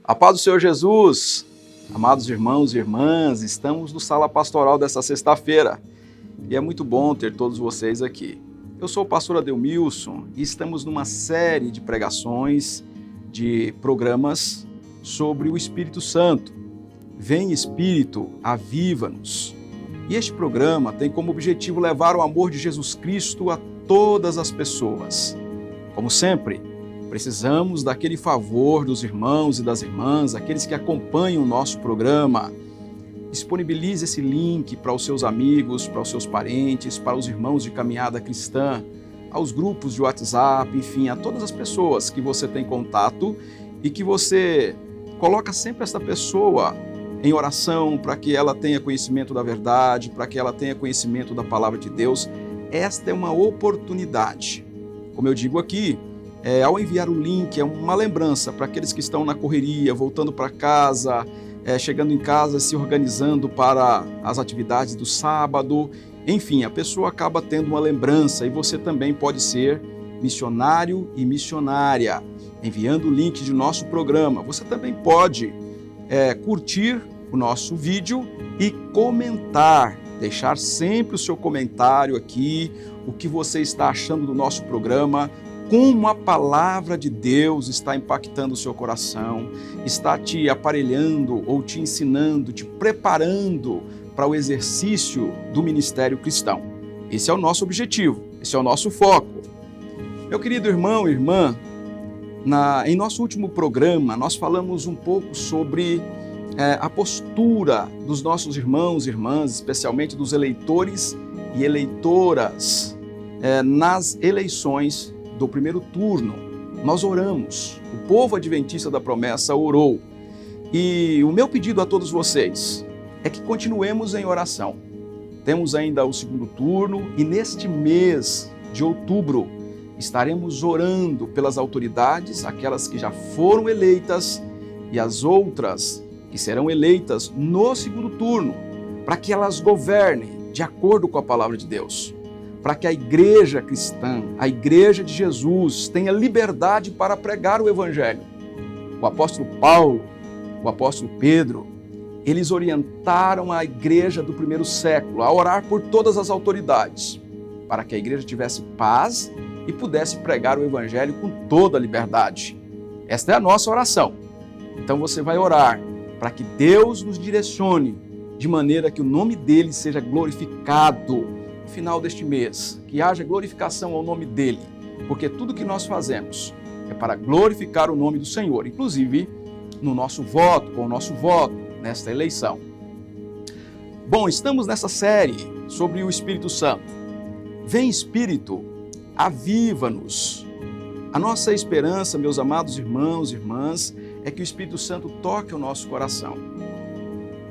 A paz do Senhor Jesus, amados irmãos e irmãs, estamos no Sala Pastoral dessa sexta-feira e é muito bom ter todos vocês aqui. Eu sou o pastor Adelmilson e estamos numa série de pregações, de programas sobre o Espírito Santo. Vem Espírito, aviva-nos. E este programa tem como objetivo levar o amor de Jesus Cristo a todas as pessoas. Como sempre, precisamos daquele favor dos irmãos e das irmãs, aqueles que acompanham o nosso programa. Disponibilize esse link para os seus amigos, para os seus parentes, para os irmãos de caminhada cristã, aos grupos de WhatsApp, enfim, a todas as pessoas que você tem contato e que você coloca sempre essa pessoa em oração para que ela tenha conhecimento da verdade, para que ela tenha conhecimento da palavra de Deus. Esta é uma oportunidade. Como eu digo aqui, ao enviar o link, é uma lembrança para aqueles que estão na correria, voltando para casa, chegando em casa, se organizando para as atividades do sábado. Enfim, a pessoa acaba tendo uma lembrança e você também pode ser missionário e missionária, enviando o link de nosso programa. Você também pode curtir o nosso vídeo e comentar, deixar sempre o seu comentário aqui, o que você está achando do nosso programa, como a palavra de Deus está impactando o seu coração, está te aparelhando ou te ensinando, te preparando para o exercício do ministério cristão. Esse é o nosso objetivo, esse é o nosso foco. Meu querido irmão e irmã, em nosso último programa, nós falamos um pouco sobre a postura dos nossos irmãos e irmãs, especialmente dos eleitores e eleitoras, nas eleições do primeiro turno. Nós oramos, o povo adventista da promessa orou. E o meu pedido a todos vocês é que continuemos em oração. Temos ainda o segundo turno e neste mês de outubro estaremos orando pelas autoridades, aquelas que já foram eleitas e as outras que serão eleitas no segundo turno, para que elas governem de acordo com a palavra de Deus, para que a igreja cristã, a igreja de Jesus, tenha liberdade para pregar o evangelho. O apóstolo Paulo, o apóstolo Pedro, eles orientaram a igreja do primeiro século a orar por todas as autoridades, para que a igreja tivesse paz e pudesse pregar o evangelho com toda a liberdade. Esta é a nossa oração. Então você vai orar para que Deus nos direcione de maneira que o nome dele seja glorificado no final deste mês, que haja glorificação ao nome dele, porque tudo que nós fazemos é para glorificar o nome do Senhor, inclusive no nosso voto, com o nosso voto nesta eleição. Bom, estamos nessa série sobre o Espírito Santo. Vem Espírito, aviva-nos. A nossa esperança, meus amados irmãos e irmãs, é que o Espírito Santo toque o nosso coração.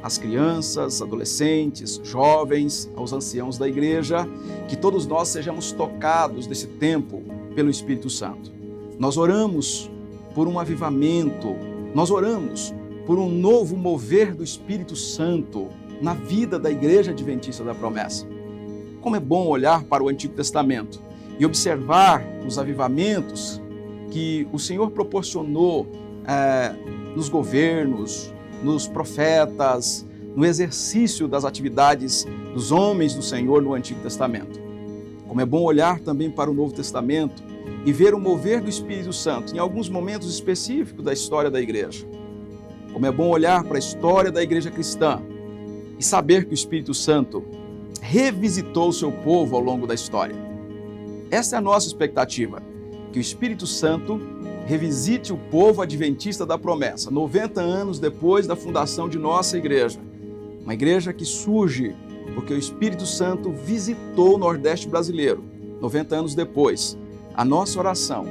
As crianças, adolescentes, jovens, aos anciãos da igreja, que todos nós sejamos tocados desse tempo pelo Espírito Santo. Nós oramos por um avivamento, nós oramos por um novo mover do Espírito Santo na vida da Igreja Adventista da Promessa. Como é bom olhar para o Antigo Testamento e observar os avivamentos que o Senhor proporcionou nos governos, nos profetas, no exercício das atividades dos homens do Senhor no Antigo Testamento. Como é bom olhar também para o Novo Testamento e ver o mover do Espírito Santo em alguns momentos específicos da história da igreja. Como é bom olhar para a história da igreja cristã e saber que o Espírito Santo revisitou o seu povo ao longo da história. Essa é a nossa expectativa, que o Espírito Santo revisite o povo adventista da promessa, 90 anos depois da fundação de nossa igreja. Uma igreja que surge porque o Espírito Santo visitou o Nordeste brasileiro, 90 anos depois. A nossa oração,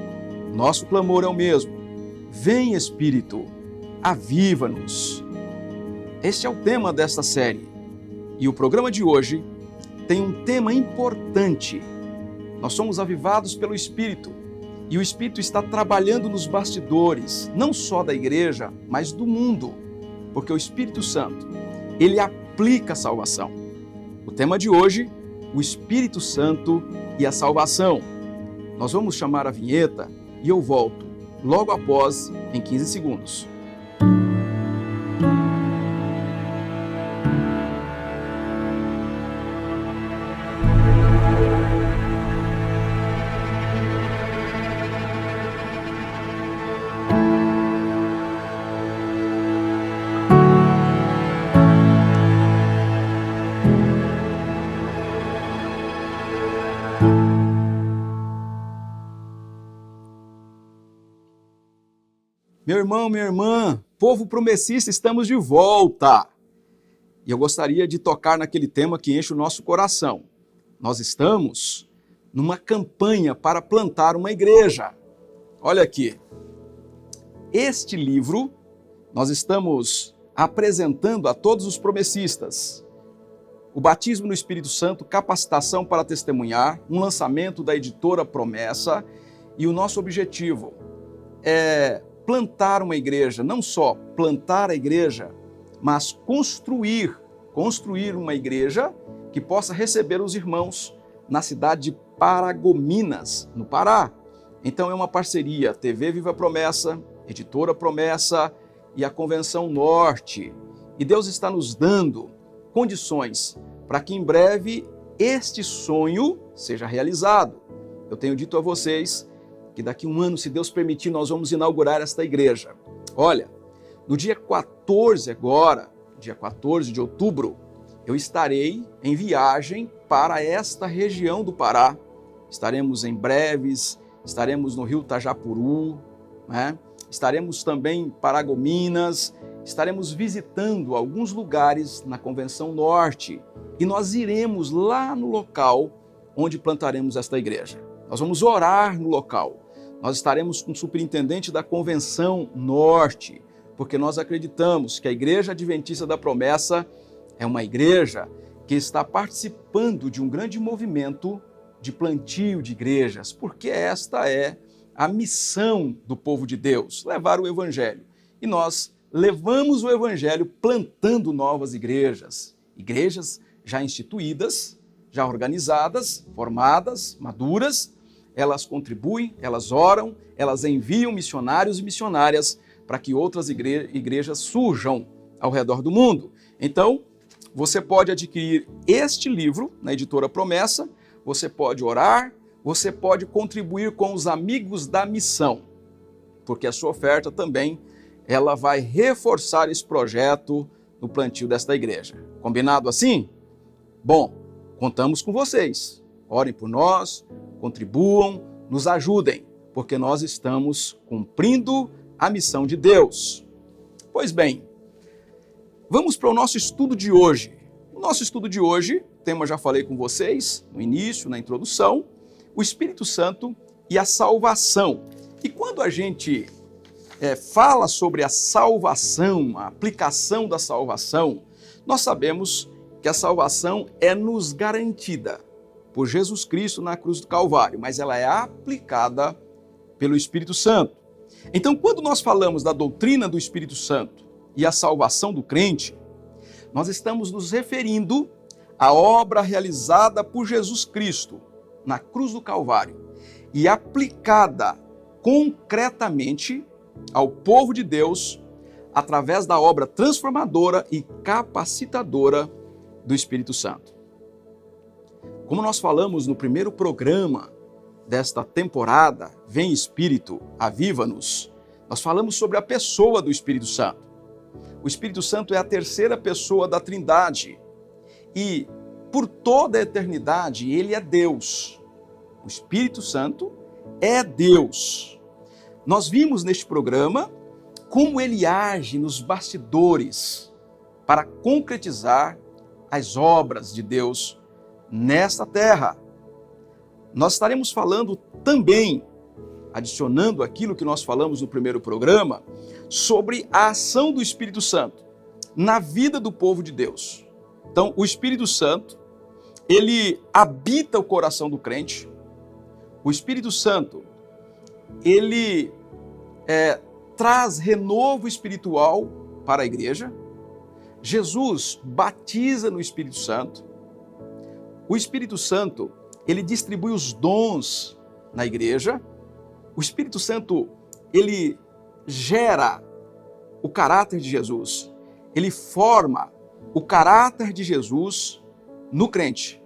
nosso clamor é o mesmo. Vem Espírito, aviva-nos. Este é o tema desta série. E o programa de hoje tem um tema importante. Nós somos avivados pelo Espírito. E o Espírito está trabalhando nos bastidores, não só da igreja, mas do mundo. Porque o Espírito Santo, ele aplica a salvação. O tema de hoje, o Espírito Santo e a salvação. Nós vamos chamar a vinheta e eu volto logo após, em 15 segundos. Meu irmão, minha irmã, povo promessista, estamos de volta. E eu gostaria de tocar naquele tema que enche o nosso coração. Nós estamos numa campanha para plantar uma igreja. Olha aqui. Este livro nós estamos apresentando a todos os promessistas. O batismo no Espírito Santo, capacitação para testemunhar, um lançamento da editora Promessa, e o nosso objetivo é plantar uma igreja, não só plantar a igreja, mas construir uma igreja que possa receber os irmãos na cidade de Paragominas, no Pará. Então é uma parceria, TV Viva Promessa, Editora Promessa e a Convenção Norte. E Deus está nos dando condições para que em breve este sonho seja realizado. Eu tenho dito a vocês que daqui a um ano, se Deus permitir, nós vamos inaugurar esta igreja. Olha, no dia 14 agora, dia 14 de outubro, eu estarei em viagem para esta região do Pará. Estaremos em Breves, estaremos no Rio Tajapuru, né? Estaremos também em Paragominas, estaremos visitando alguns lugares na Convenção Norte e nós iremos lá no local onde plantaremos esta igreja. Nós vamos orar no local. Nós estaremos com o superintendente da Convenção Norte, porque nós acreditamos que a Igreja Adventista da Promessa é uma igreja que está participando de um grande movimento de plantio de igrejas, porque esta é a missão do povo de Deus, levar o Evangelho. E nós levamos o Evangelho plantando novas igrejas, igrejas já instituídas, já organizadas, formadas, maduras. Elas contribuem, elas oram, elas enviam missionários e missionárias para que outras igrejas surjam ao redor do mundo. Então, você pode adquirir este livro na Editora Promessa, você pode orar, você pode contribuir com os amigos da missão, porque a sua oferta também ela vai reforçar esse projeto no plantio desta igreja. Combinado assim? Bom, contamos com vocês. Orem por nós, contribuam, nos ajudem, porque nós estamos cumprindo a missão de Deus. Pois bem, vamos para o nosso estudo de hoje. O nosso estudo de hoje, tema já falei com vocês no início, na introdução, o Espírito Santo e a salvação. E quando a gente fala sobre a salvação, a aplicação da salvação, nós sabemos que a salvação é nos garantida por Jesus Cristo na cruz do Calvário, mas ela é aplicada pelo Espírito Santo. Então, quando nós falamos da doutrina do Espírito Santo e a salvação do crente, nós estamos nos referindo à obra realizada por Jesus Cristo na cruz do Calvário e aplicada concretamente ao povo de Deus através da obra transformadora e capacitadora do Espírito Santo. Como nós falamos no primeiro programa desta temporada, Vem Espírito, Aviva-nos, nós falamos sobre a pessoa do Espírito Santo. O Espírito Santo é a terceira pessoa da Trindade e por toda a eternidade ele é Deus. O Espírito Santo é Deus. Nós vimos neste programa como ele age nos bastidores para concretizar as obras de Deus nesta terra. Nós estaremos falando também, adicionando aquilo que nós falamos no primeiro programa, sobre a ação do Espírito Santo na vida do povo de Deus. Então, o Espírito Santo, ele habita o coração do crente. O Espírito Santo, ele traz renovo espiritual para a igreja. Jesus batiza no Espírito Santo. O Espírito Santo, ele distribui os dons na igreja. O Espírito Santo, ele gera o caráter de Jesus. Ele forma o caráter de Jesus no crente.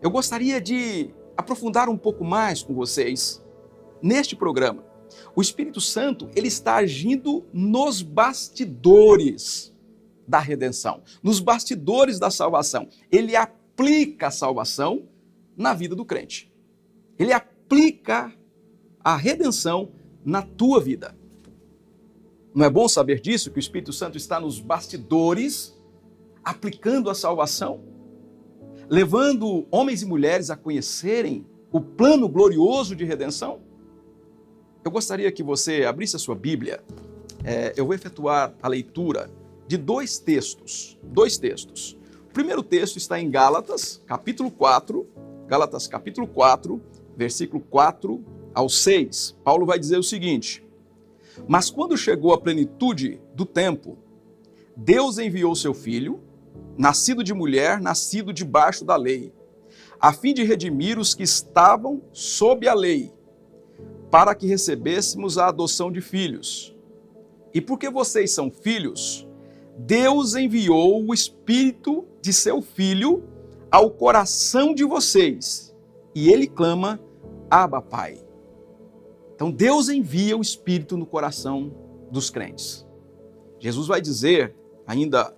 Eu gostaria de aprofundar um pouco mais com vocês neste programa. O Espírito Santo, ele está agindo nos bastidores da redenção, nos bastidores da salvação. Ele aplica a salvação na vida do crente. Ele aplica a redenção na tua vida. Não é bom saber disso, que o Espírito Santo está nos bastidores, aplicando a salvação, levando homens e mulheres a conhecerem o plano glorioso de redenção? Eu gostaria que você abrisse a sua Bíblia. Eu vou efetuar a leitura de dois textos. O primeiro texto está em Gálatas, capítulo 4, versículo 4 ao 6. Paulo vai dizer o seguinte: mas quando chegou a plenitude do tempo, Deus enviou seu Filho, nascido de mulher, nascido debaixo da lei, a fim de redimir os que estavam sob a lei, para que recebêssemos a adoção de filhos. E porque vocês são filhos, Deus enviou o Espírito de seu Filho ao coração de vocês, e ele clama: Abba, Pai. Então Deus envia o Espírito no coração dos crentes. Jesus vai dizer, ainda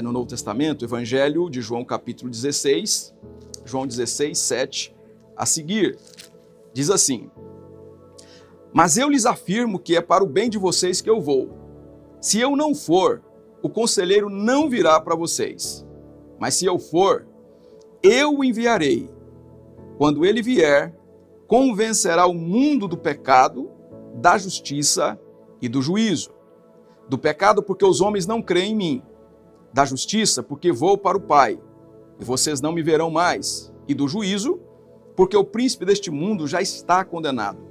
no Novo Testamento, Evangelho de João capítulo 16, João 16, 7, a seguir, diz assim: mas eu lhes afirmo que é para o bem de vocês que eu vou. Se eu não for, o conselheiro não virá para vocês. Mas se eu for, eu o enviarei. Quando ele vier, convencerá o mundo do pecado, da justiça e do juízo. Do pecado, porque os homens não creem em mim. Da justiça, porque vou para o Pai, e vocês não me verão mais. E do juízo, porque o príncipe deste mundo já está condenado.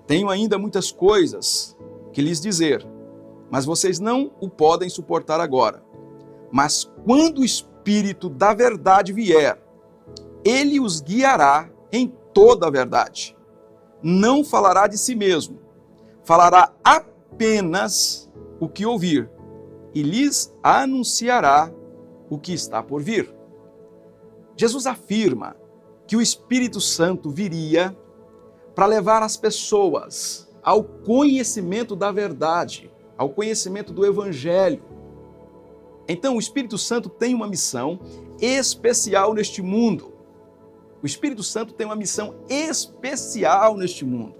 Tenho ainda muitas coisas que lhes dizer, mas vocês não o podem suportar agora. Mas quando o Espírito da verdade vier, ele os guiará em toda a verdade. Não falará de si mesmo, falará apenas o que ouvir, e lhes anunciará o que está por vir. Jesus afirma que o Espírito Santo viria para levar as pessoas ao conhecimento da verdade, ao conhecimento do Evangelho. Então, o Espírito Santo tem uma missão especial neste mundo. O Espírito Santo tem uma missão especial neste mundo.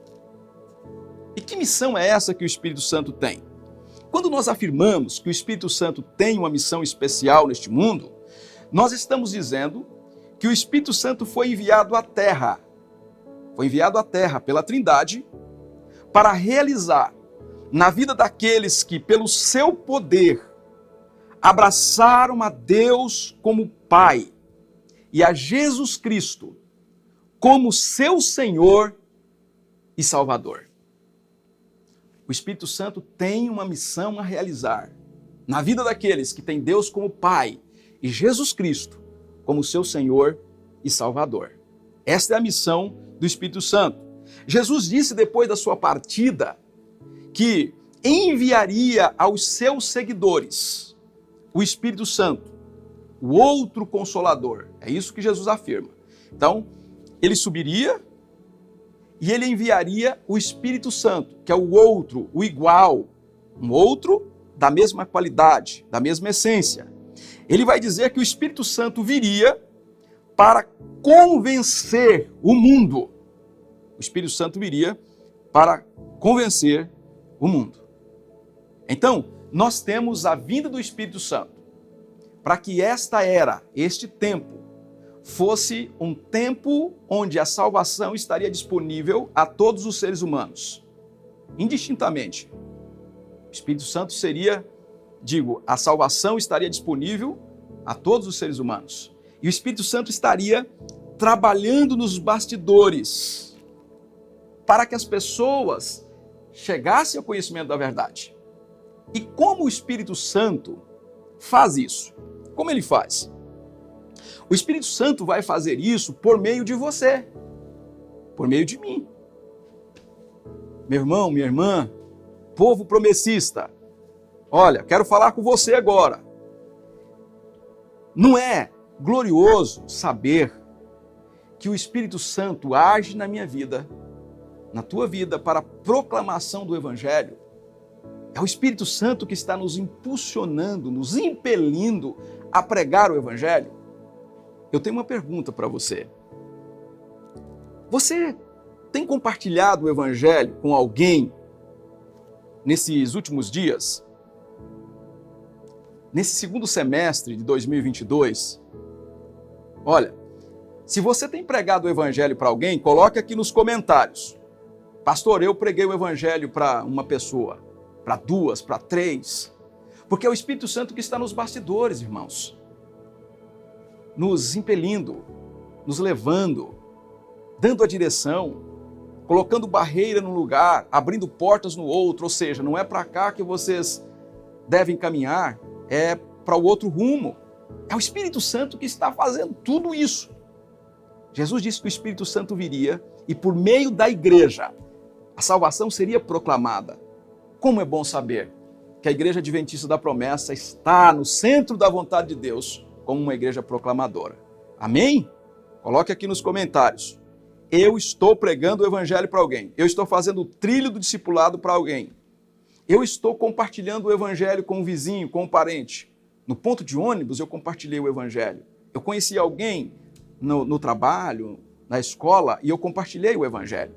E que missão é essa que o Espírito Santo tem? Quando nós afirmamos que o Espírito Santo tem uma missão especial neste mundo, nós estamos dizendo que o Espírito Santo foi enviado à Terra. Foi enviado à Terra pela Trindade para realizar na vida daqueles que, pelo seu poder, abraçaram a Deus como Pai e a Jesus Cristo como seu Senhor e Salvador. O Espírito Santo tem uma missão a realizar na vida daqueles que têm Deus como Pai e Jesus Cristo como seu Senhor e Salvador. Esta é a missão do Espírito Santo. Jesus disse depois da sua partida que enviaria aos seus seguidores o Espírito Santo, o outro Consolador. É isso que Jesus afirma. Então, ele subiria e ele enviaria o Espírito Santo, que é o outro, o igual, um outro da mesma qualidade, da mesma essência. Ele vai dizer que o Espírito Santo viria para convencer o mundo. O Espírito Santo viria para convencer o mundo. Então, nós temos a vinda do Espírito Santo para que esta era, este tempo, fosse um tempo onde a salvação estaria disponível a todos os seres humanos, indistintamente. O Espírito Santo seria, a salvação estaria disponível a todos os seres humanos. E o Espírito Santo estaria trabalhando nos bastidores para que as pessoas chegassem ao conhecimento da verdade. E como o Espírito Santo faz isso? Como ele faz? O Espírito Santo vai fazer isso por meio de você, por meio de mim. Meu irmão, minha irmã, povo promessista, olha, quero falar com você agora. Não é glorioso saber que o Espírito Santo age na minha vida, na tua vida, para a proclamação do Evangelho? É o Espírito Santo que está nos impulsionando, nos impelindo a pregar o Evangelho. Eu tenho uma pergunta para você. Você tem compartilhado o Evangelho com alguém nesses últimos dias, nesse segundo semestre de 2022, olha, se você tem pregado o evangelho para alguém, coloque aqui nos comentários. Pastor, eu preguei o evangelho para uma pessoa, para duas, para três, porque é o Espírito Santo que está nos bastidores, irmãos, nos impelindo, nos levando, dando a direção, colocando barreira num lugar, abrindo portas no outro, ou seja, não é para cá que vocês devem caminhar, é para o outro rumo. É o Espírito Santo que está fazendo tudo isso. Jesus disse que o Espírito Santo viria e por meio da igreja a salvação seria proclamada. Como é bom saber que a Igreja Adventista da Promessa está no centro da vontade de Deus como uma igreja proclamadora. Amém? Coloque aqui nos comentários. Eu estou pregando o evangelho para alguém. Eu estou fazendo o trilho do discipulado para alguém. Eu estou compartilhando o evangelho com um vizinho, com um parente. No ponto de ônibus eu compartilhei o evangelho. Eu conheci alguém no trabalho, na escola, e eu compartilhei o evangelho.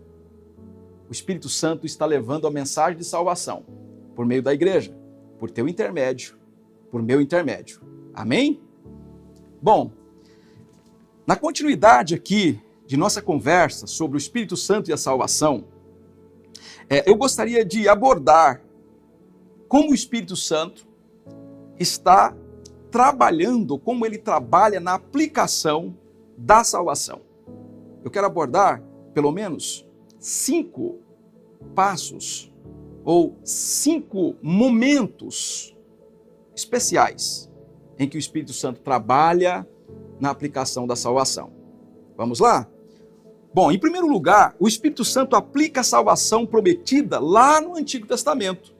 O Espírito Santo está levando a mensagem de salvação por meio da igreja, por teu intermédio, por meu intermédio. Amém? Bom, na continuidade aqui de nossa conversa sobre o Espírito Santo e a salvação, eu gostaria de abordar como o Espírito Santo está trabalhando, como ele trabalha na aplicação da salvação. Eu quero abordar pelo menos 5 passos ou 5 momentos especiais em que o Espírito Santo trabalha na aplicação da salvação. Vamos lá? Bom, em primeiro lugar, o Espírito Santo aplica a salvação prometida lá no Antigo Testamento.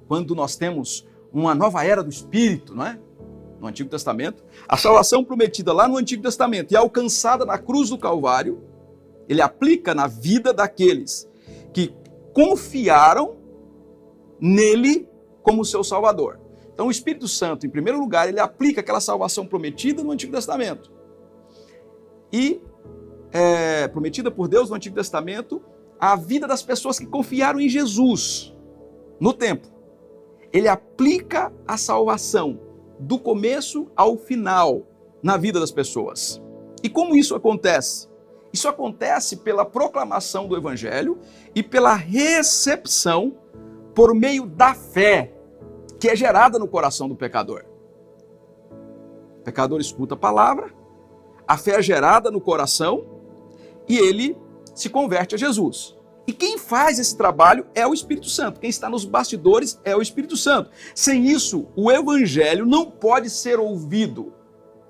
Quando nós temos uma nova era do Espírito, não é? No Antigo Testamento, a salvação prometida lá no Antigo Testamento e alcançada na cruz do Calvário, ele aplica na vida daqueles que confiaram nele como seu Salvador. Então o Espírito Santo, em primeiro lugar, ele aplica aquela salvação prometida no Antigo Testamento. E prometida por Deus no Antigo Testamento, à vida das pessoas que confiaram em Jesus no tempo. Ele aplica a salvação do começo ao final na vida das pessoas. E como isso acontece? Isso acontece pela proclamação do Evangelho e pela recepção por meio da fé que é gerada no coração do pecador. O pecador escuta a palavra, a fé é gerada no coração e ele se converte a Jesus. E quem faz esse trabalho é o Espírito Santo. Quem está nos bastidores é o Espírito Santo. Sem isso, o Evangelho não pode ser ouvido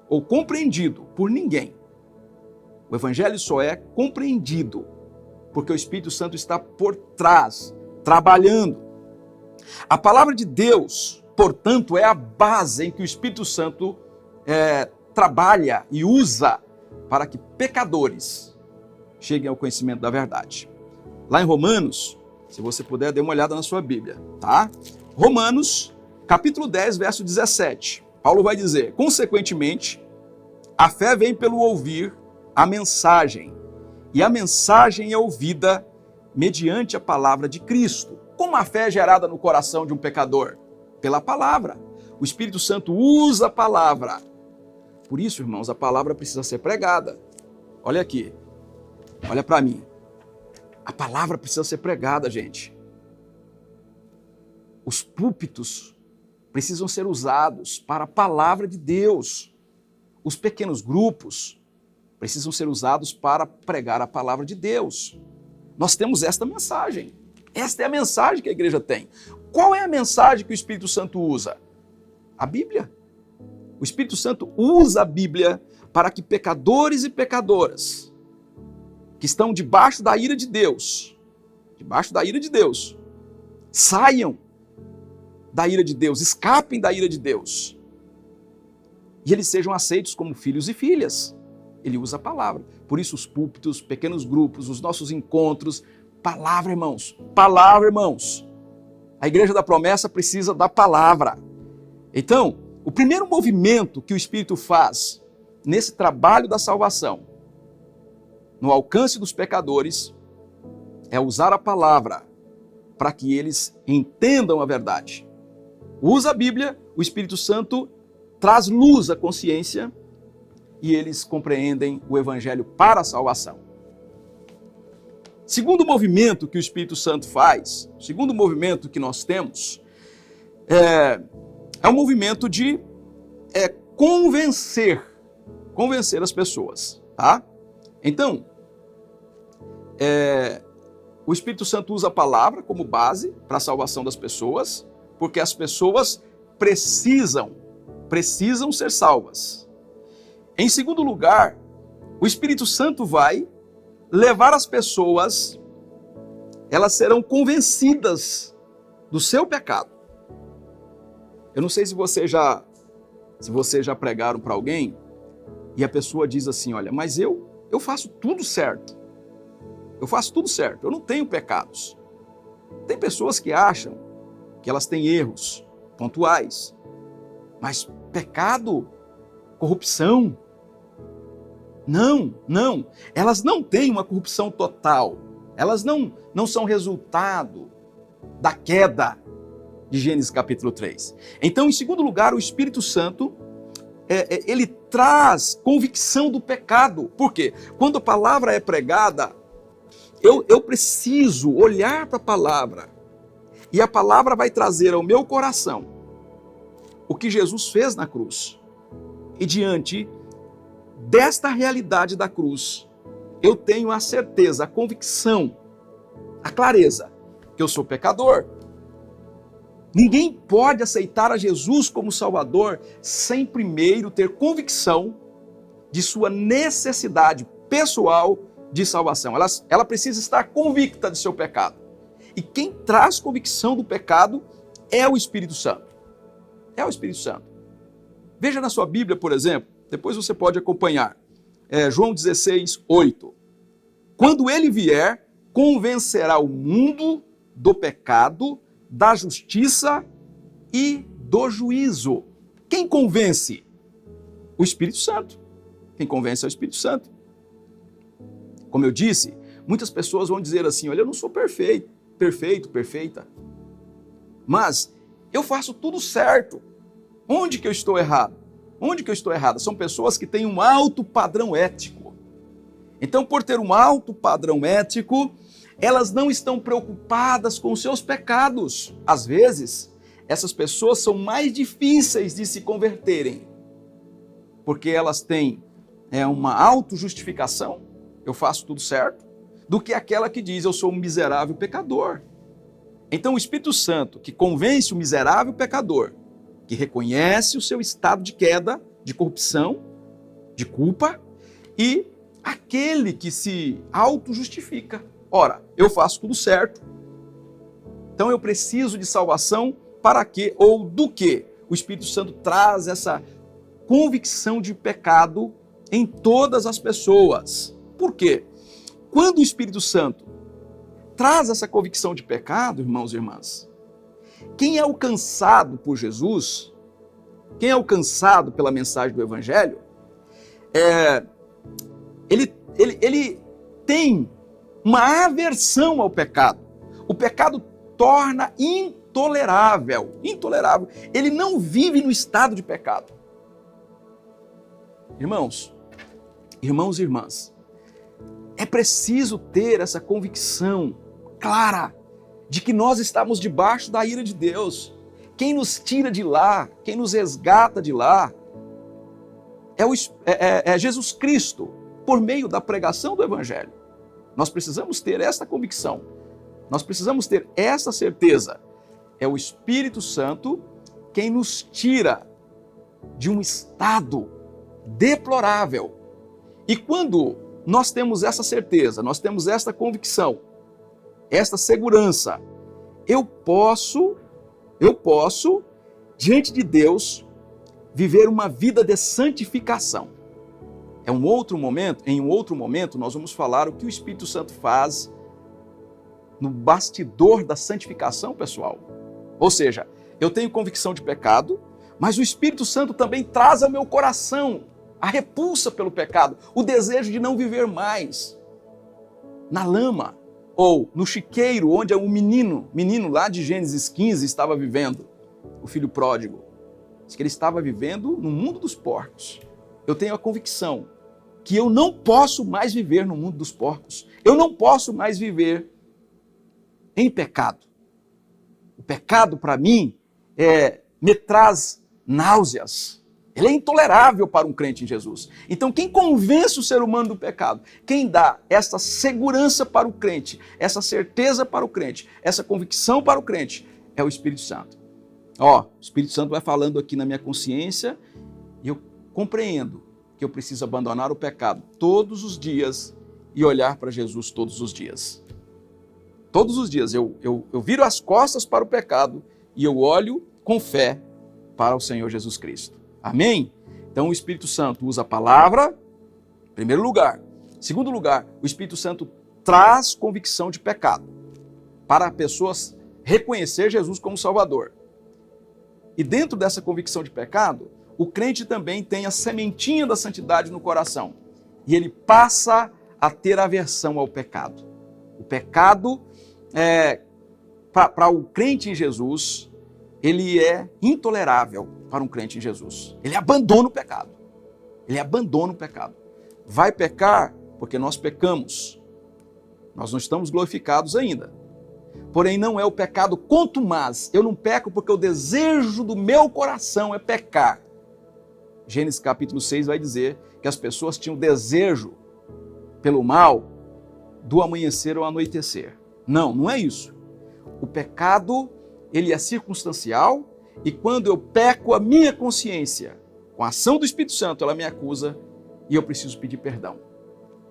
ou compreendido por ninguém. O Evangelho só é compreendido porque o Espírito Santo está por trás, trabalhando. A palavra de Deus, portanto, é a base em que o Espírito Santo trabalha e usa para que pecadores cheguem ao conhecimento da verdade. Lá em Romanos, se você puder, dê uma olhada na sua Bíblia, tá? Romanos, capítulo 10, verso 17. Paulo vai dizer, consequentemente, a fé vem pelo ouvir a mensagem, e a mensagem é ouvida mediante a palavra de Cristo. Como a fé é gerada no coração de um pecador? Pela palavra. O Espírito Santo usa a palavra. Por isso, irmãos, a palavra precisa ser pregada. Olha aqui, olha para mim. A palavra precisa ser pregada, gente. Os púlpitos precisam ser usados para a palavra de Deus. Os pequenos grupos precisam ser usados para pregar a palavra de Deus. Nós temos esta mensagem. Esta é a mensagem que a igreja tem. Qual é a mensagem que o Espírito Santo usa? A Bíblia. O Espírito Santo usa a Bíblia para que pecadores e pecadoras que estão debaixo da ira de Deus, saiam da ira de Deus, escapem da ira de Deus, e eles sejam aceitos como filhos e filhas. Ele usa a palavra. Por isso os púlpitos, pequenos grupos, os nossos encontros, palavra, irmãos. Palavra, irmãos. A Igreja da Promessa precisa da palavra. Então, o primeiro movimento que o Espírito faz nesse trabalho da salvação, no alcance dos pecadores, é usar a palavra para que eles entendam a verdade. Usa a Bíblia, o Espírito Santo traz luz à consciência e eles compreendem o Evangelho para a salvação. Segundo movimento que o Espírito Santo faz, segundo movimento que nós temos, é um movimento de convencer as pessoas, tá? Então, o Espírito Santo usa a palavra como base para a salvação das pessoas, porque as pessoas precisam ser salvas. Em segundo lugar, o Espírito Santo vai levar as pessoas, elas serão convencidas do seu pecado. Eu não sei se vocês já pregaram para alguém e a pessoa diz assim, olha, mas eu faço tudo certo. Eu faço tudo certo, eu não tenho pecados. Tem pessoas que acham que elas têm erros pontuais, mas pecado, corrupção, não. Elas não têm uma corrupção total. Elas não são resultado da queda de Gênesis capítulo 3. Então, em segundo lugar, o Espírito Santo, ele traz convicção do pecado. Por quê? Quando a palavra é pregada, eu preciso olhar para a palavra e a palavra vai trazer ao meu coração o que Jesus fez na cruz. E diante desta realidade da cruz, eu tenho a certeza, a convicção, a clareza que eu sou pecador. Ninguém pode aceitar a Jesus como Salvador sem primeiro ter convicção de sua necessidade pessoal de salvação. Ela precisa estar convicta de seu pecado. E quem traz convicção do pecado é o Espírito Santo. É o Espírito Santo. Veja na sua Bíblia, por exemplo, depois você pode acompanhar. João 16, 8. Quando ele vier, convencerá o mundo do pecado, da justiça e do juízo. Quem convence? O Espírito Santo. Quem convence é o Espírito Santo. Como eu disse, muitas pessoas vão dizer assim, olha, eu não sou perfeita, mas eu faço tudo certo. Onde que eu estou errado? Onde que eu estou errado? São pessoas que têm um alto padrão ético. Então, por ter um alto padrão ético, elas não estão preocupadas com os seus pecados. Às vezes, essas pessoas são mais difíceis de se converterem, porque elas têm uma autojustificação, eu faço tudo certo, do que aquela que diz, eu sou um miserável pecador. Então, o Espírito Santo, que convence o miserável pecador, que reconhece o seu estado de queda, de corrupção, de culpa, e aquele que se auto-justifica. Ora, eu faço tudo certo, então eu preciso de salvação para quê ou do quê? O Espírito Santo traz essa convicção de pecado em todas as pessoas. Por quê? Quando o Espírito Santo traz essa convicção de pecado, irmãos e irmãs, quem é alcançado por Jesus, quem é alcançado pela mensagem do Evangelho, ele tem uma aversão ao pecado. O pecado torna intolerável. Ele não vive no estado de pecado. Irmãos e irmãs, é preciso ter essa convicção clara de que nós estamos debaixo da ira de Deus. Quem nos tira de lá, quem nos resgata de lá, é Jesus Cristo, por meio da pregação do Evangelho. Nós precisamos ter essa convicção, nós precisamos ter essa certeza. É o Espírito Santo quem nos tira de um estado deplorável. E quando nós temos essa certeza, nós temos esta convicção, esta segurança, eu posso, diante de Deus, viver uma vida de santificação. Em um outro momento, nós vamos falar o que o Espírito Santo faz no bastidor da santificação pessoal. Ou seja, eu tenho convicção de pecado, mas o Espírito Santo também traz ao meu coração a repulsa pelo pecado, o desejo de não viver mais na lama, Ou no chiqueiro, onde um menino lá de Gênesis 15 estava vivendo, o filho pródigo. Diz que ele estava vivendo no mundo dos porcos. Eu tenho a convicção que eu não posso mais viver no mundo dos porcos. Eu não posso mais viver em pecado. O pecado, para mim, me traz náuseas. Ele é intolerável para um crente em Jesus. Então, quem convence o ser humano do pecado, quem dá essa segurança para o crente, essa certeza para o crente, essa convicção para o crente, é o Espírito Santo. O Espírito Santo vai falando aqui na minha consciência e eu compreendo que eu preciso abandonar o pecado todos os dias e olhar para Jesus todos os dias. Todos os dias eu viro as costas para o pecado e eu olho com fé para o Senhor Jesus Cristo. Amém? Então o Espírito Santo usa a palavra, em primeiro lugar. Em segundo lugar, o Espírito Santo traz convicção de pecado para pessoas reconhecer Jesus como Salvador. E dentro dessa convicção de pecado, o crente também tem a sementinha da santidade no coração. E ele passa a ter aversão ao pecado. O pecado, para o crente em Jesus, ele é intolerável para um crente em Jesus. Ele abandona o pecado. Ele abandona o pecado. Vai pecar porque nós pecamos. Nós não estamos glorificados ainda. Porém, não é o pecado contumaz. Eu não peco porque o desejo do meu coração é pecar. Gênesis capítulo 6 vai dizer que as pessoas tinham desejo pelo mal do amanhecer ao anoitecer. Não, não é isso. O pecado, ele é circunstancial e quando eu peco, a minha consciência, com a ação do Espírito Santo, ela me acusa e eu preciso pedir perdão.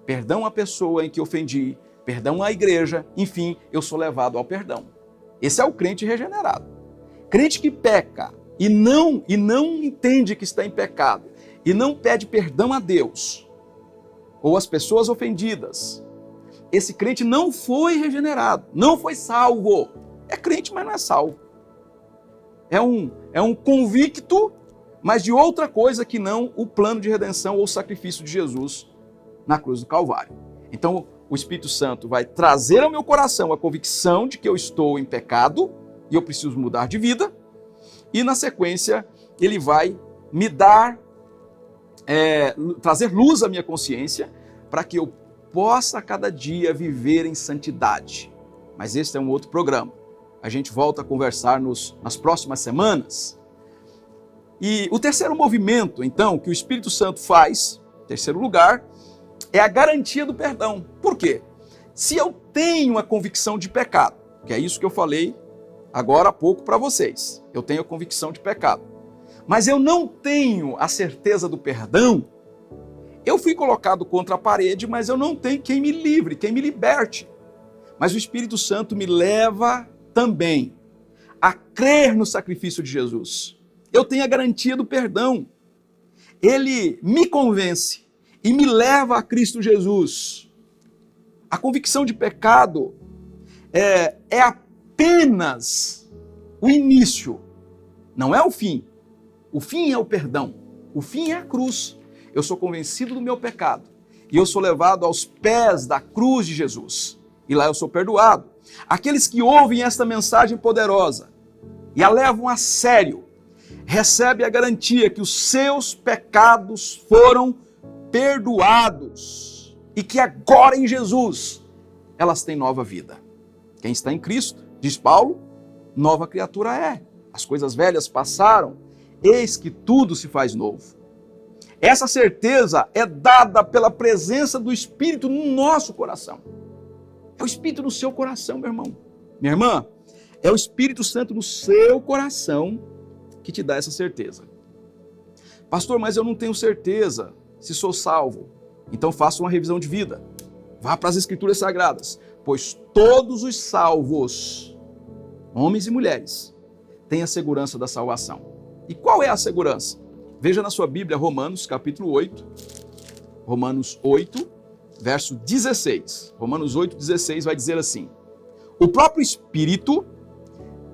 Perdão à pessoa em que ofendi, perdão à igreja, enfim, eu sou levado ao perdão. Esse é o crente regenerado. Crente que peca e não entende que está em pecado e não pede perdão a Deus ou às pessoas ofendidas, esse crente não foi regenerado, não foi salvo. É crente, mas não é salvo. É um convicto, mas de outra coisa que não o plano de redenção ou o sacrifício de Jesus na cruz do Calvário. Então, o Espírito Santo vai trazer ao meu coração a convicção de que eu estou em pecado e eu preciso mudar de vida. E, na sequência, ele vai me dar, trazer luz à minha consciência para que eu possa a cada dia viver em santidade. Mas esse é um outro programa. A gente volta a conversar nas próximas semanas. E o terceiro movimento, então, que o Espírito Santo faz, em terceiro lugar, é a garantia do perdão. Por quê? Se eu tenho a convicção de pecado, que é isso que eu falei agora há pouco para vocês, eu tenho a convicção de pecado, mas eu não tenho a certeza do perdão, eu fui colocado contra a parede, mas eu não tenho quem me livre, quem me liberte. Mas o Espírito Santo me leva também a crer no sacrifício de Jesus. Eu tenho a garantia do perdão. Ele me convence e me leva a Cristo Jesus. A convicção de pecado é apenas o início, não é o fim. O fim é o perdão, o fim é a cruz. Eu sou convencido do meu pecado e eu sou levado aos pés da cruz de Jesus. E lá eu sou perdoado. Aqueles que ouvem esta mensagem poderosa e a levam a sério, recebem a garantia que os seus pecados foram perdoados e que agora em Jesus elas têm nova vida. Quem está em Cristo, diz Paulo, nova criatura é. As coisas velhas passaram, eis que tudo se faz novo. Essa certeza é dada pela presença do Espírito no nosso coração. É o Espírito no seu coração, meu irmão. Minha irmã, é o Espírito Santo no seu coração que te dá essa certeza. Pastor, mas eu não tenho certeza se sou salvo. Então faça uma revisão de vida. Vá para as Escrituras Sagradas. Pois todos os salvos, homens e mulheres, têm a segurança da salvação. E qual é a segurança? Veja na sua Bíblia Romanos capítulo 8. Romanos 8, verso 16. Romanos 8, 16 vai dizer assim: o próprio Espírito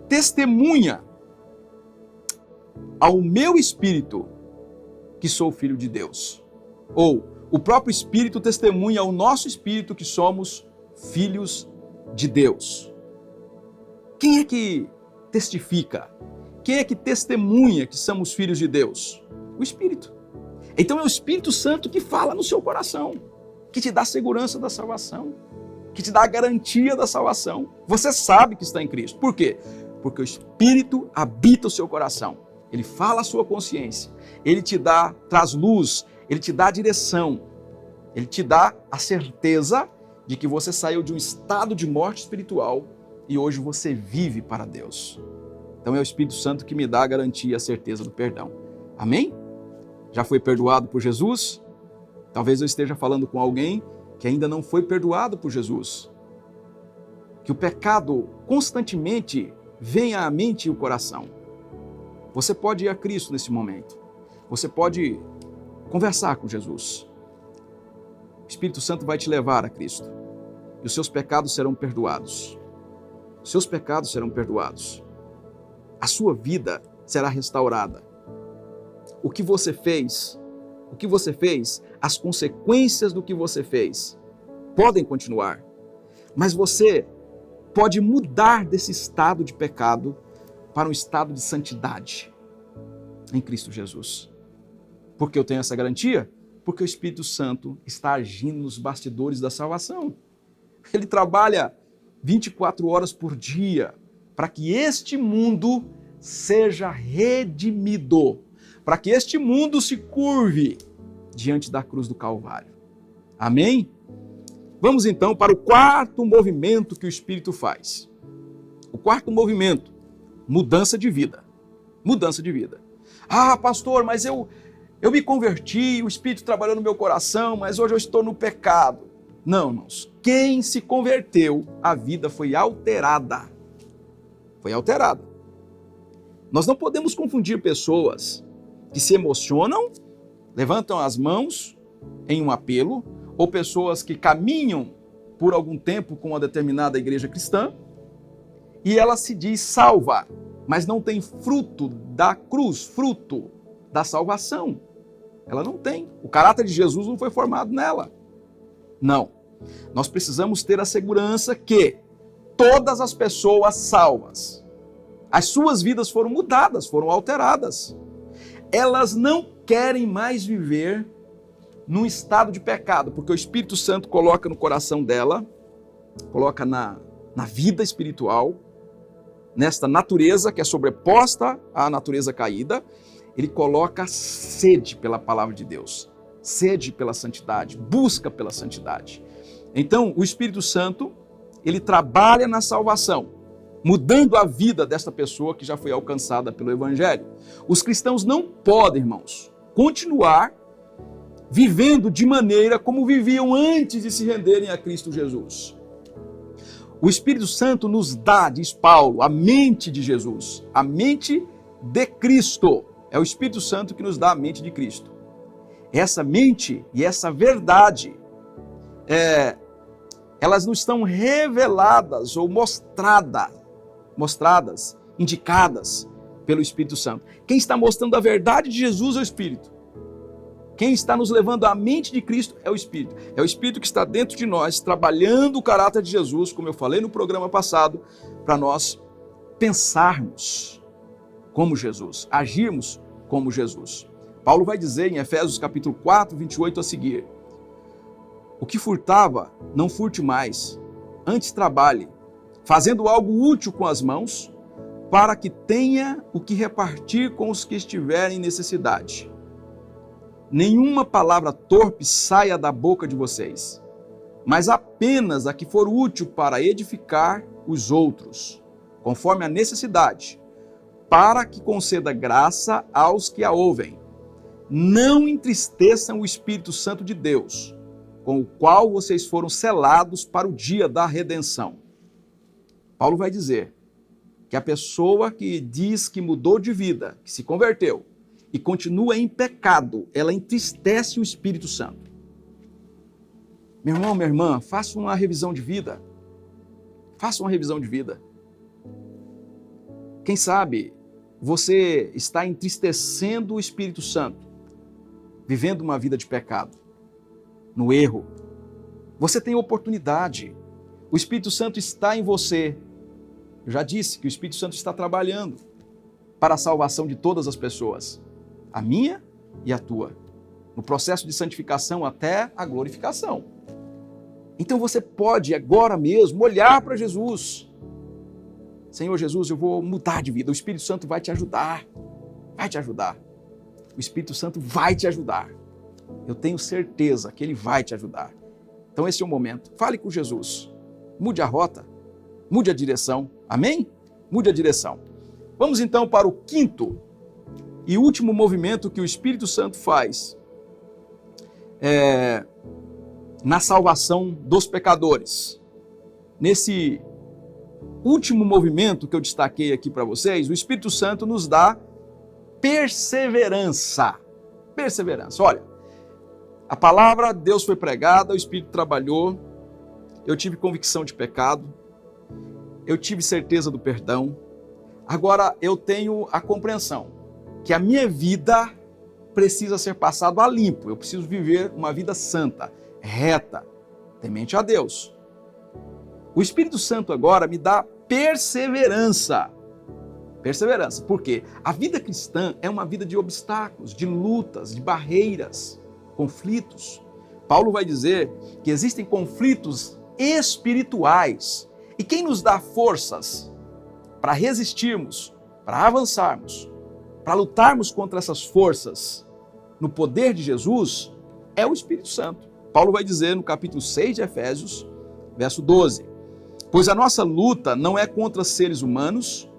testemunha ao meu espírito que sou filho de Deus. Ou, o próprio Espírito testemunha ao nosso espírito que somos filhos de Deus. Quem é que testifica? Quem é que testemunha que somos filhos de Deus? O Espírito. Então é o Espírito Santo que fala no seu coração, que te dá segurança da salvação, que te dá a garantia da salvação. Você sabe que está em Cristo. Por quê? Porque o Espírito habita o seu coração. Ele fala a sua consciência. Ele te dá, traz luz, ele te dá direção. Ele te dá a certeza de que você saiu de um estado de morte espiritual e hoje você vive para Deus. Então é o Espírito Santo que me dá a garantia e a certeza do perdão. Amém? Já foi perdoado por Jesus? Talvez eu esteja falando com alguém que ainda não foi perdoado por Jesus. Que o pecado constantemente venha à mente e o coração. Você pode ir a Cristo nesse momento. Você pode conversar com Jesus. O Espírito Santo vai te levar a Cristo. E os seus pecados serão perdoados. Os seus pecados serão perdoados. A sua vida será restaurada. O que você fez, as consequências do que você fez, podem continuar. Mas você pode mudar desse estado de pecado para um estado de santidade em Cristo Jesus. Por que eu tenho essa garantia? Porque o Espírito Santo está agindo nos bastidores da salvação. Ele trabalha 24 horas por dia para que este mundo seja redimido, para que este mundo se curve diante da cruz do Calvário. Amém? Vamos então para o quarto movimento que o Espírito faz. O quarto movimento, mudança de vida. Mudança de vida. Ah, pastor, mas eu me converti, o Espírito trabalhou no meu coração, mas hoje eu estou no pecado. Não, irmãos. Quem se converteu, a vida foi alterada. Foi alterada. Nós não podemos confundir pessoas que se emocionam, levantam as mãos em um apelo, ou pessoas que caminham por algum tempo com uma determinada igreja cristã e ela se diz salva, mas não tem fruto da cruz, fruto da salvação. Ela não tem. O caráter de Jesus não foi formado nela. Não. Nós precisamos ter a segurança que todas as pessoas salvas, as suas vidas foram mudadas, foram alteradas. Elas não querem mais viver num estado de pecado, porque o Espírito Santo coloca no coração dela, coloca na vida espiritual, nesta natureza que é sobreposta à natureza caída, ele coloca sede pela palavra de Deus, sede pela santidade, busca pela santidade. Então, o Espírito Santo, ele trabalha na salvação, mudando a vida desta pessoa que já foi alcançada pelo Evangelho. Os cristãos não podem, irmãos, continuar vivendo de maneira como viviam antes de se renderem a Cristo Jesus. O Espírito Santo nos dá, diz Paulo, a mente de Jesus, a mente de Cristo. É o Espírito Santo que nos dá a mente de Cristo. Essa mente e essa verdade, elas não estão reveladas ou mostradas, indicadas pelo Espírito Santo. Quem está mostrando a verdade de Jesus é o Espírito. Quem está nos levando à mente de Cristo é o Espírito. É o Espírito que está dentro de nós, trabalhando o caráter de Jesus, como eu falei no programa passado, para nós pensarmos como Jesus, agirmos como Jesus. Paulo vai dizer em Efésios capítulo 4, 28 a seguir: o que furtava, não furte mais, antes trabalhe, fazendo algo útil com as mãos, para que tenha o que repartir com os que estiverem em necessidade. Nenhuma palavra torpe saia da boca de vocês, mas apenas a que for útil para edificar os outros, conforme a necessidade, para que conceda graça aos que a ouvem. Não entristeçam o Espírito Santo de Deus, com o qual vocês foram selados para o dia da redenção. Paulo vai dizer que a pessoa que diz que mudou de vida, que se converteu, e continua em pecado, ela entristece o Espírito Santo. Meu irmão, minha irmã, faça uma revisão de vida. Faça uma revisão de vida. Quem sabe você está entristecendo o Espírito Santo, vivendo uma vida de pecado, no erro. Você tem oportunidade. O Espírito Santo está em você. Eu já disse que o Espírito Santo está trabalhando para a salvação de todas as pessoas, a minha e a tua, no processo de santificação até a glorificação. Então você pode agora mesmo olhar para Jesus. Senhor Jesus, eu vou mudar de vida. O Espírito Santo vai te ajudar. Vai te ajudar. O Espírito Santo vai te ajudar. Eu tenho certeza que ele vai te ajudar. Então esse é o momento. Fale com Jesus. Mude a rota. Mude a direção. Amém? Mude a direção. Vamos então para o quinto e último movimento que o Espírito Santo faz na salvação dos pecadores. Nesse último movimento que eu destaquei aqui para vocês, o Espírito Santo nos dá perseverança. Perseverança. Olha, a palavra de Deus foi pregada, o Espírito trabalhou, eu tive convicção de pecado, eu tive certeza do perdão. Agora eu tenho a compreensão que a minha vida precisa ser passada a limpo. Eu preciso viver uma vida santa, reta, temente a Deus. O Espírito Santo agora me dá perseverança. Perseverança, porque a vida cristã é uma vida de obstáculos, de lutas, de barreiras, conflitos. Paulo vai dizer que existem conflitos espirituais. E quem nos dá forças para resistirmos, para avançarmos, para lutarmos contra essas forças no poder de Jesus, é o Espírito Santo. Paulo vai dizer no capítulo 6 de Efésios, verso 12, pois a nossa luta não é contra seres humanos,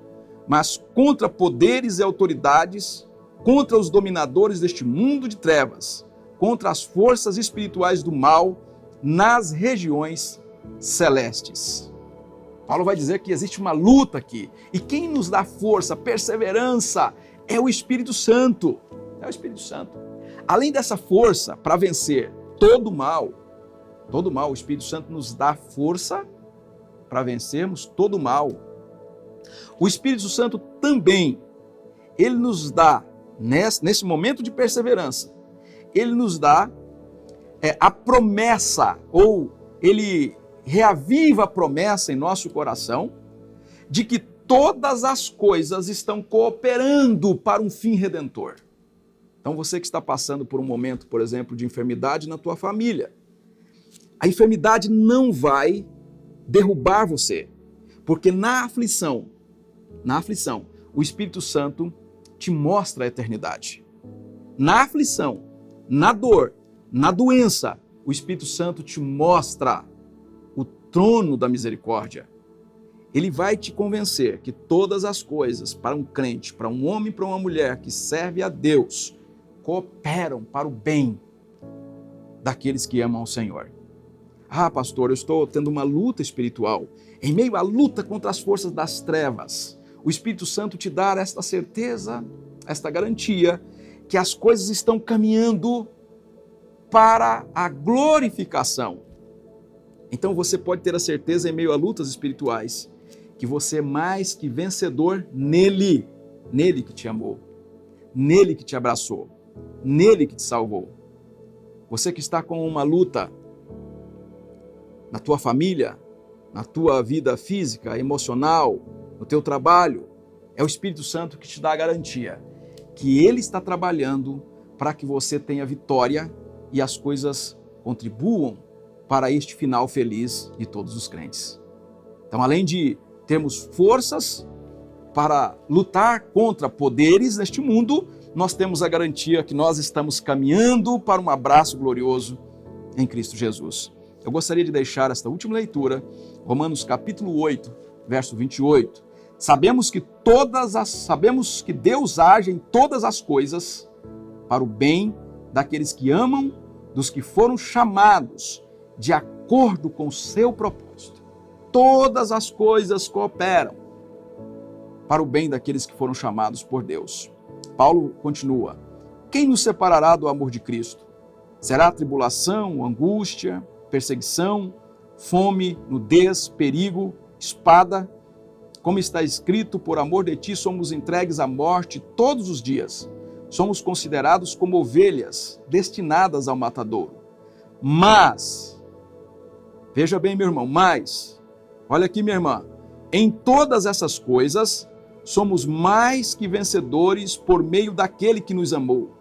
mas contra poderes e autoridades, contra os dominadores deste mundo de trevas, contra as forças espirituais do mal nas regiões celestes. Paulo vai dizer que existe uma luta aqui. E quem nos dá força, perseverança, é o Espírito Santo. É o Espírito Santo. Além dessa força para vencer todo o mal, o Espírito Santo nos dá força para vencermos todo o mal. O Espírito Santo também, ele nos dá, nesse momento de perseverança, ele nos dá a promessa, ou ele reaviva a promessa em nosso coração de que todas as coisas estão cooperando para um fim redentor. Então você que está passando por um momento, por exemplo, de enfermidade na tua família, a enfermidade não vai derrubar você, porque na aflição, o Espírito Santo te mostra a eternidade. Na aflição, na dor, na doença, o Espírito Santo te mostra o trono da misericórdia. Ele vai te convencer que todas as coisas para um crente, para um homem, para uma mulher que serve a Deus, cooperam para o bem daqueles que amam ao Senhor. Ah, pastor, eu estou tendo uma luta espiritual. Em meio à luta contra as forças das trevas, o Espírito Santo te dá esta certeza, esta garantia, que as coisas estão caminhando para a glorificação. Então você pode ter a certeza em meio a lutas espirituais que você é mais que vencedor nele que te amou, nele que te abraçou, nele que te salvou. Você que está com uma luta na tua família, na tua vida física, emocional, no teu trabalho, é o Espírito Santo que te dá a garantia que ele está trabalhando para que você tenha vitória e as coisas contribuam para este final feliz de todos os crentes. Então, além de termos forças para lutar contra poderes neste mundo, nós temos a garantia que nós estamos caminhando para um abraço glorioso em Cristo Jesus. Eu gostaria de deixar esta última leitura, Romanos capítulo 8, verso 28. Sabemos que Deus age em todas as coisas para o bem daqueles que amam, dos que foram chamados de acordo com o seu propósito. Todas as coisas cooperam para o bem daqueles que foram chamados por Deus. Paulo continua: quem nos separará do amor de Cristo? Será tribulação, angústia, perseguição, fome, nudez, perigo, espada? Como está escrito, por amor de ti somos entregues à morte todos os dias. Somos considerados como ovelhas destinadas ao matadouro. Mas, veja bem, meu irmão, mas Olha aqui, minha irmã. Em todas essas coisas, somos mais que vencedores por meio daquele que nos amou.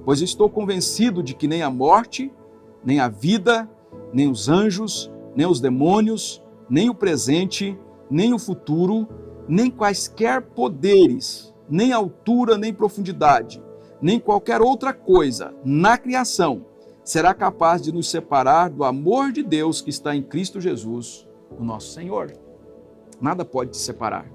Pois estou convencido de que nem a morte, nem a vida, nem os anjos, nem os demônios, nem o presente, nem o futuro, nem quaisquer poderes, nem altura, nem profundidade, nem qualquer outra coisa na criação será capaz de nos separar do amor de Deus que está em Cristo Jesus, o nosso Senhor. Nada pode te separar.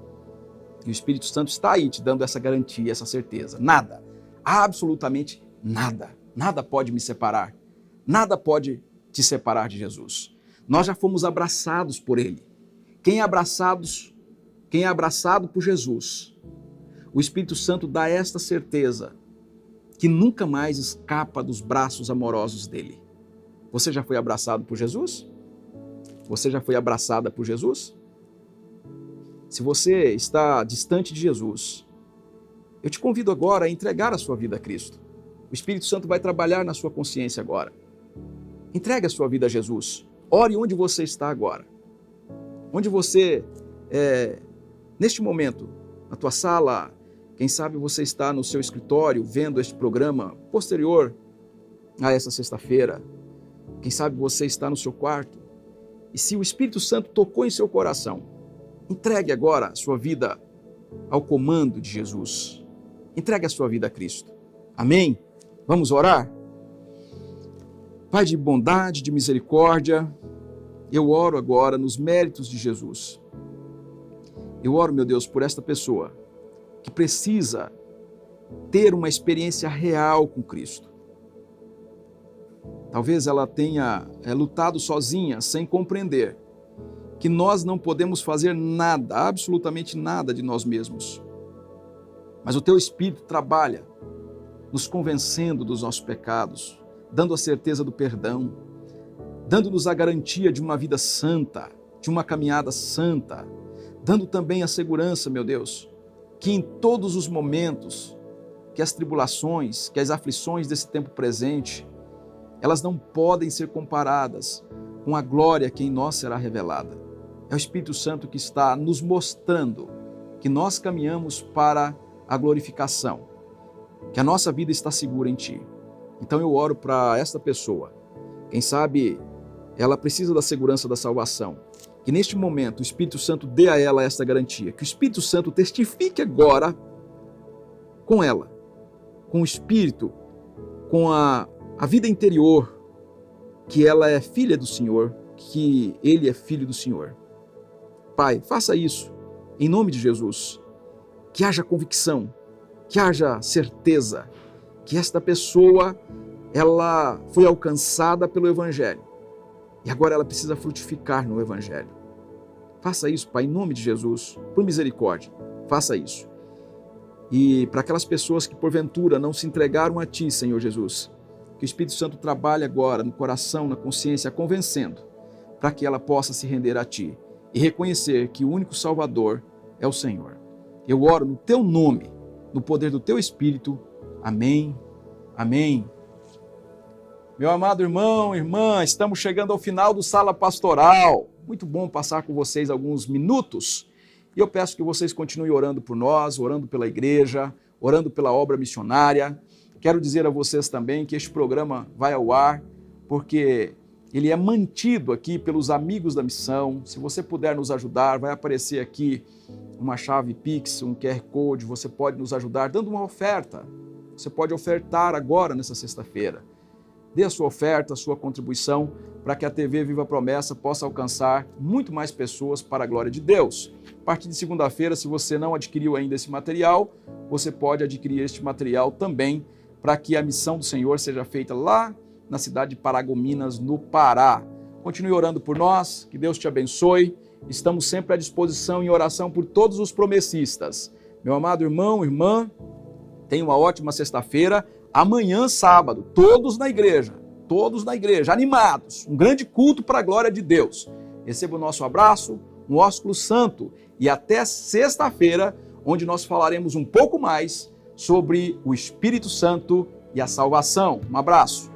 E o Espírito Santo está aí te dando essa garantia, essa certeza. Nada, absolutamente nada. Nada pode me separar. Nada pode te separar de Jesus. Nós já fomos abraçados por Ele. Quem é abraçado por Jesus, o Espírito Santo dá esta certeza que nunca mais escapa dos braços amorosos dele. Você já foi abraçado por Jesus? Você já foi abraçada por Jesus? Se você está distante de Jesus, eu te convido agora a entregar a sua vida a Cristo. O Espírito Santo vai trabalhar na sua consciência agora. Entregue a sua vida a Jesus. Ore onde você está agora. Onde você, neste momento, na tua sala, quem sabe você está no seu escritório vendo este programa posterior a essa sexta-feira. Quem sabe você está no seu quarto. E se o Espírito Santo tocou em seu coração, entregue agora a sua vida ao comando de Jesus. Entregue a sua vida a Cristo. Amém? Vamos orar? Pai de bondade, de misericórdia, eu oro agora nos méritos de Jesus. Eu oro, meu Deus, por esta pessoa que precisa ter uma experiência real com Cristo. Talvez ela tenha lutado sozinha, sem compreender que nós não podemos fazer nada, absolutamente nada de nós mesmos. Mas o Teu Espírito trabalha, nos convencendo dos nossos pecados, dando a certeza do perdão, dando-nos a garantia de uma vida santa, de uma caminhada santa, dando também a segurança, meu Deus, que em todos os momentos, que as tribulações, que as aflições desse tempo presente, elas não podem ser comparadas com a glória que em nós será revelada. É o Espírito Santo que está nos mostrando que nós caminhamos para a glorificação, que a nossa vida está segura em Ti. Então eu oro para esta pessoa. Quem sabe ela precisa da segurança da salvação. Que neste momento o Espírito Santo dê a ela esta garantia. Que o Espírito Santo testifique agora com ela, com o Espírito, com a vida interior, que ela é filha do Senhor, que Ele é filho do Senhor. Pai, faça isso, em nome de Jesus. Que haja convicção, que haja certeza, que esta pessoa, ela foi alcançada pelo Evangelho. E agora ela precisa frutificar no Evangelho. Faça isso, Pai, em nome de Jesus, por misericórdia, faça isso. E para aquelas pessoas que porventura não se entregaram a Ti, Senhor Jesus, que o Espírito Santo trabalhe agora no coração, na consciência, convencendo, para que ela possa se render a Ti e reconhecer que o único Salvador é o Senhor. Eu oro no Teu nome, no poder do Teu Espírito. Amém, amém. Meu amado irmão, irmã, estamos chegando ao final do Sala Pastoral. Muito bom passar com vocês alguns minutos. E eu peço que vocês continuem orando por nós, orando pela igreja, orando pela obra missionária. Quero dizer a vocês também que este programa vai ao ar, porque ele é mantido aqui pelos amigos da missão. Se você puder nos ajudar, vai aparecer aqui uma chave Pix, um QR Code, você pode nos ajudar dando uma oferta. Você pode ofertar agora, nessa sexta-feira. Dê a sua oferta, a sua contribuição, para que a TV Viva a Promessa possa alcançar muito mais pessoas para a glória de Deus. A partir de segunda-feira, se você não adquiriu ainda esse material, você pode adquirir este material também, para que a missão do Senhor seja feita lá na cidade de Paragominas, no Pará. Continue orando por nós, que Deus te abençoe. Estamos sempre à disposição em oração por todos os promessistas. Meu amado irmão, irmã, tenha uma ótima sexta-feira. Amanhã, sábado, todos na igreja, animados. Um grande culto para a glória de Deus. Receba o nosso abraço, um ósculo santo. E até sexta-feira, onde nós falaremos um pouco mais sobre o Espírito Santo e a salvação. Um abraço.